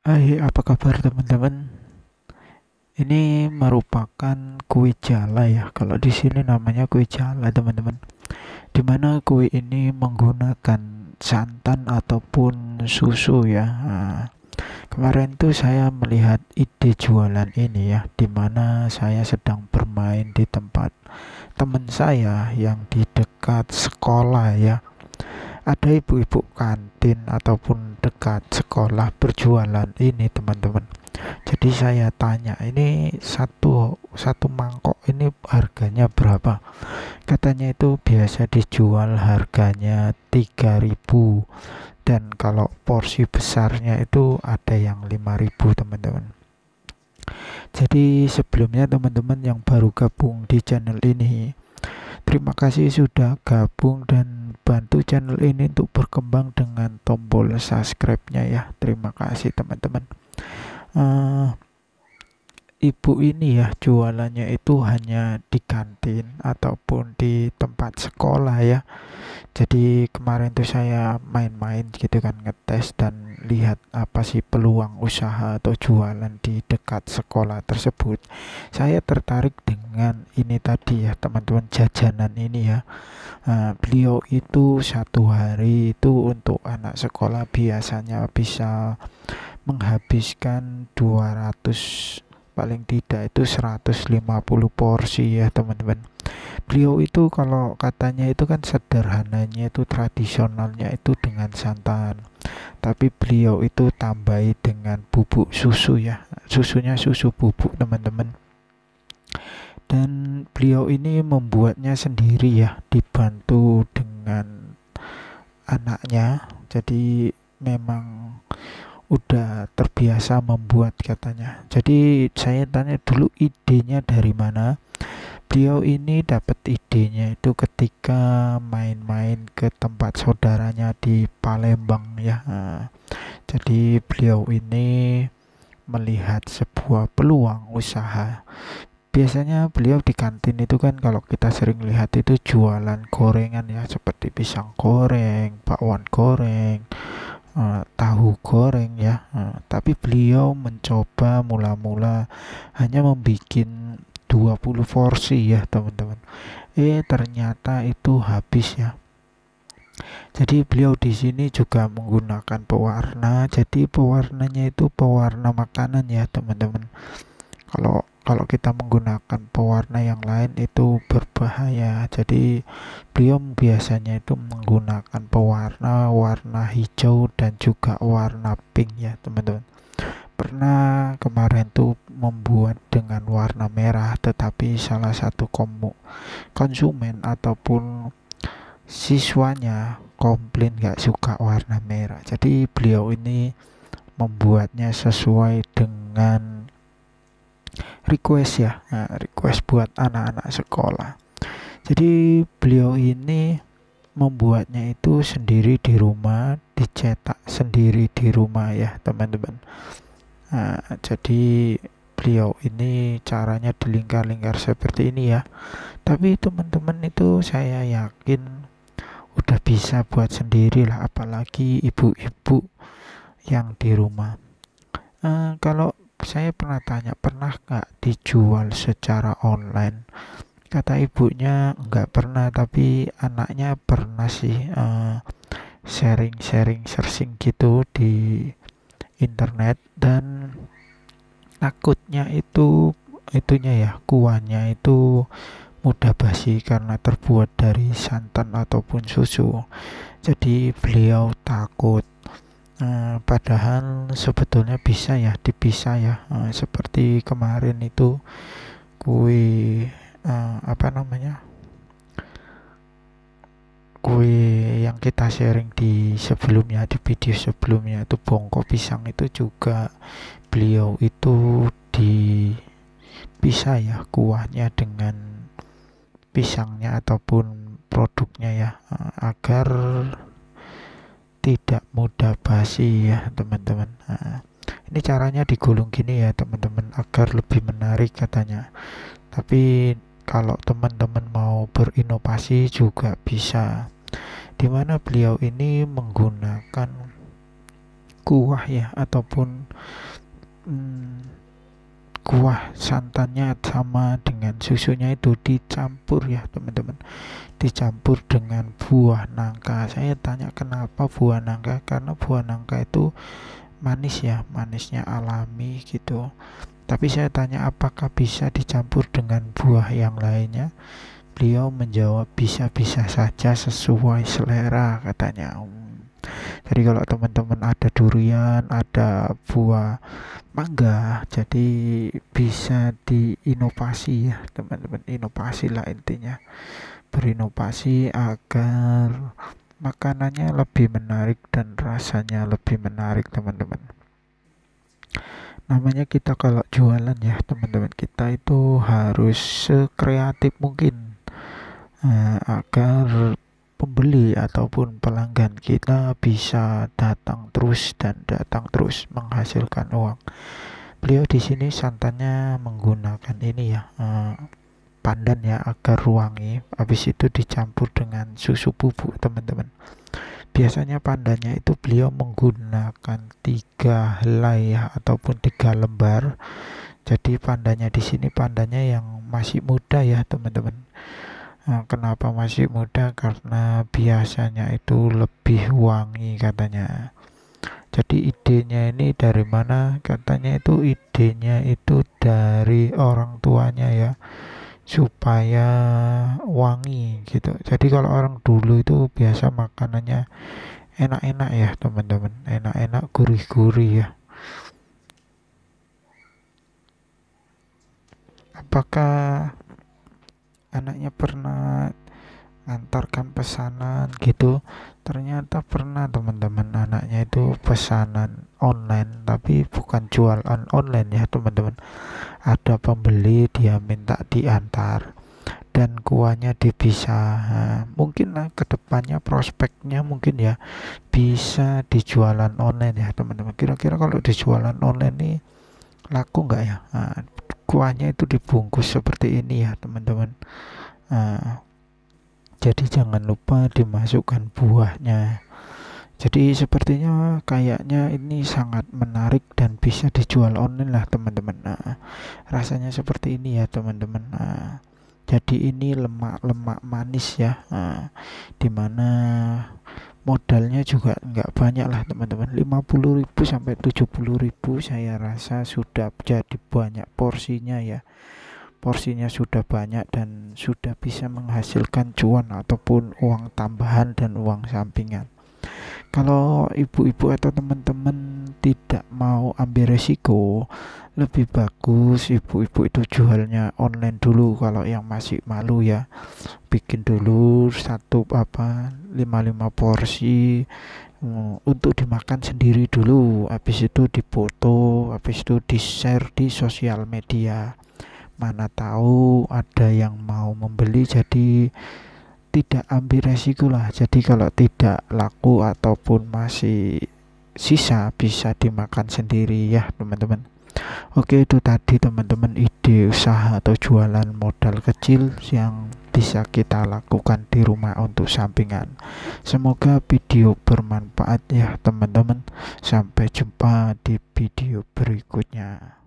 Hai, apa kabar teman-teman? Ini merupakan kue jala ya. Kalau di sini namanya kue jala, teman-teman. Dimana kue ini menggunakan santan ataupun susu ya. Kemarin tuh saya melihat ide jualan ini ya, dimana saya sedang bermain di tempat teman saya yang di dekat sekolah ya. Ada ibu-ibu kantin ataupun dekat sekolah berjualan ini, teman-teman. Jadi saya tanya, ini satu satu mangkok ini harganya berapa? Katanya itu biasa dijual harganya 3.000, dan kalau porsi besarnya itu ada yang 5.000, teman-teman. Jadi sebelumnya teman-teman yang baru gabung di channel ini, terima kasih sudah gabung dan bantu channel ini untuk berkembang dengan tombol subscribe-nya ya. Terima kasih teman-teman. Eh, Ibu ini ya jualannya itu hanya di kantin ataupun di tempat sekolah ya. Jadi kemarin tuh saya main-main gitu kan, ngetes dan lihat apa sih peluang usaha atau jualan di dekat sekolah tersebut. Saya tertarik dengan ini tadi ya teman-teman, jajanan ini ya. Beliau itu satu hari itu untuk anak sekolah biasanya bisa menghabiskan 200, paling tidak itu 150 porsi ya teman-teman. Beliau itu kalau katanya itu kan sederhananya itu tradisionalnya itu dengan santan, tapi beliau itu tambahi dengan bubuk susu ya, susunya susu bubuk teman-teman. Dan beliau ini membuatnya sendiri ya, dibantu dengan anaknya. Jadi memang udah terbiasa membuat katanya. Jadi saya tanya dulu idenya dari mana. Beliau ini dapat idenya itu ketika main-main ke tempat saudaranya di Palembang ya. Jadi beliau ini melihat sebuah peluang usaha. Biasanya beliau di kantin itu kan kalau kita sering lihat itu jualan gorengan ya, seperti pisang goreng, bakwan goreng, tahu goreng ya. Tapi beliau mencoba mula-mula hanya membuat 20 porsi ya teman-teman. Ternyata itu habis ya. Jadi beliau di sini juga menggunakan pewarna. Jadi pewarnanya itu pewarna makanan ya teman-teman. Kalau kita menggunakan pewarna yang lain itu berbahaya. Jadi beliau biasanya itu menggunakan pewarna warna hijau dan juga warna pink ya teman-teman. Pernah kemarin tuh membuat dengan warna merah, tetapi salah satu konsumen ataupun siswanya komplain gak suka warna merah. Jadi beliau ini membuatnya sesuai dengan request ya, request buat anak-anak sekolah. Jadi beliau ini membuatnya itu sendiri di rumah, dicetak sendiri di rumah ya teman-teman. Jadi beliau ini caranya di lingkar-lingkar seperti ini ya. Tapi teman-teman itu saya yakin udah bisa buat sendiri lah, apalagi ibu-ibu yang di rumah. Kalau saya pernah tanya, pernah nggak dijual secara online? Kata ibunya nggak pernah, tapi anaknya pernah sih, sharing-sharing searching gitu di internet. Dan takutnya itu itunya ya, kuahnya itu mudah basi karena terbuat dari santan ataupun susu. Jadi beliau takut. Padahal sebetulnya bisa ya dipisah ya. Seperti kemarin itu kue, apa namanya, kue yang kita sharing di sebelumnya, di video sebelumnya, itu bongko pisang itu juga beliau itu dipisah ya kuahnya dengan pisangnya ataupun produknya ya, agar tidak mudah basi ya teman-teman. Ini caranya digulung gini ya teman-teman, agar lebih menarik katanya. Tapi kalau teman-teman mau berinovasi juga bisa, dimana beliau ini menggunakan kuah ya, ataupun kuah santannya sama dengan susunya itu dicampur ya teman-teman, dicampur dengan buah nangka. Saya tanya kenapa buah nangka, karena buah nangka itu manis ya, manisnya alami gitu. Tapi saya tanya apakah bisa dicampur dengan buah yang lainnya. Beliau menjawab bisa-bisa saja sesuai selera katanya. Jadi kalau teman-teman ada durian, ada buah mangga, jadi bisa diinovasi ya teman-teman. Inovasi lah intinya, berinovasi agar makanannya lebih menarik dan rasanya lebih menarik teman-teman. Namanya kita kalau jualan ya teman-teman, kita itu harus sekreatif mungkin agar pembeli ataupun pelanggan kita bisa datang terus dan datang terus menghasilkan uang. Beliau di sini santannya menggunakan ini ya, pandan ya agar wangi. Habis itu dicampur dengan susu bubuk teman-teman. Biasanya pandannya itu beliau menggunakan 3 helai ya, ataupun 3 lembar. Jadi pandannya di sini pandannya yang masih muda ya teman-teman. Nah, kenapa masih muda? Karena biasanya itu lebih wangi katanya. Jadi idenya ini dari mana? Katanya itu idenya itu dari orang tuanya ya, supaya wangi gitu. Jadi kalau orang dulu itu biasa makanannya enak-enak ya teman-teman, enak-enak gurih-gurih ya. Apakah anaknya pernah ngantarkan pesanan gitu? Ternyata pernah teman-teman, anaknya itu pesanan online, tapi bukan jualan online ya teman-teman. Ada pembeli, dia minta diantar dan kuahnya dipisah. Nah, mungkin lah kedepannya prospeknya mungkin ya bisa dijualan online ya teman-teman. Kira-kira kalau dijualan online nih laku nggak ya? Nah, kuahnya itu dibungkus seperti ini ya teman-teman. Nah, jadi jangan lupa dimasukkan buahnya. Jadi sepertinya kayaknya ini sangat menarik dan bisa dijual online lah teman-teman. Nah, rasanya seperti ini ya teman-teman. Nah, jadi ini lemak-lemak manis ya, dimana modalnya juga nggak banyak lah teman-teman, 50.000 sampai 70.000 saya rasa sudah jadi banyak porsinya ya. Porsinya sudah banyak dan sudah bisa menghasilkan cuan ataupun uang tambahan dan uang sampingan. Kalau ibu-ibu atau teman-teman tidak mau ambil resiko, lebih bagus ibu-ibu itu jualnya online dulu. Kalau yang masih malu ya, bikin dulu satu 5 porsi untuk dimakan sendiri dulu. Habis itu difoto, habis itu di share di sosial media. Mana tahu ada yang mau membeli, jadi tidak ambil resiko lah. Jadi kalau tidak laku ataupun masih sisa bisa dimakan sendiri ya teman-teman. Oke, itu tadi teman-teman ide usaha atau jualan modal kecil yang bisa kita lakukan di rumah untuk sampingan. Semoga video bermanfaat ya teman-teman. Sampai jumpa di video berikutnya.